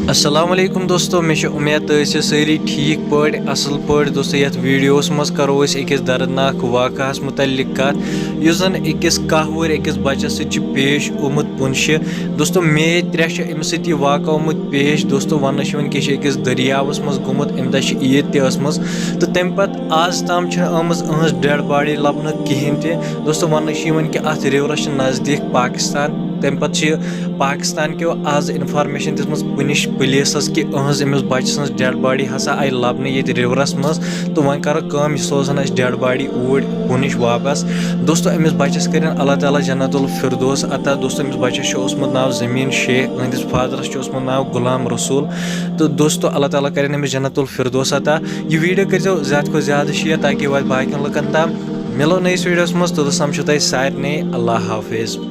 अस्सलाम वालेकुम दोस्तों, मे उम्मीद तो सारी ठीक पे असल पे दोस्तों। ये वीडियोस मज करो अकिस दर्दनाक वाक़ास मुतल्लिक कत युस जन अकिस कहूर अकिस बचस सत पेश आमुत पुंछ दोस्तों। मे त्रे अमिस सत वाक़ आमुत पेश दोस्तों। वन कि अकिस दरियावस मज गोमुत अमि दह ईद तमस तो तम पत आज तम आमज अहज डेड बॉडी लबन कहें दोस्तों। वन कि अत रिवरस नज़दीक पाकिस्तान तम पत पाकिस्तान के आज इन्फॉर्मेशन दिस कुनिश पुलिस कि अहज अमिस बच्चे सज डेड बॉडी हसा आई लबन ये रिवरस मज तो वन करो सोजन डेड बॉडी ऊर कुनिश वापस दोस्तों। अमिस बच्चस कर अल्लाह ताला जन्नतुल फिरदौस अता दोस्तों। अमिस बच्चस नाव ज़मीन शेख, अहंदिस फादरस नाव गुलाम रसूल तो दोस्तों अल्लाह ताला कर अमिस जन्नतुल फिरदौस अता। यह वीडियो करो ज़्यादा को ज़्यादा शेयर ताकि वह बाकी लुकन तम मिलो नईस वीडियोस मज तो समझो तुम सारे अल्लाह हाफिज़।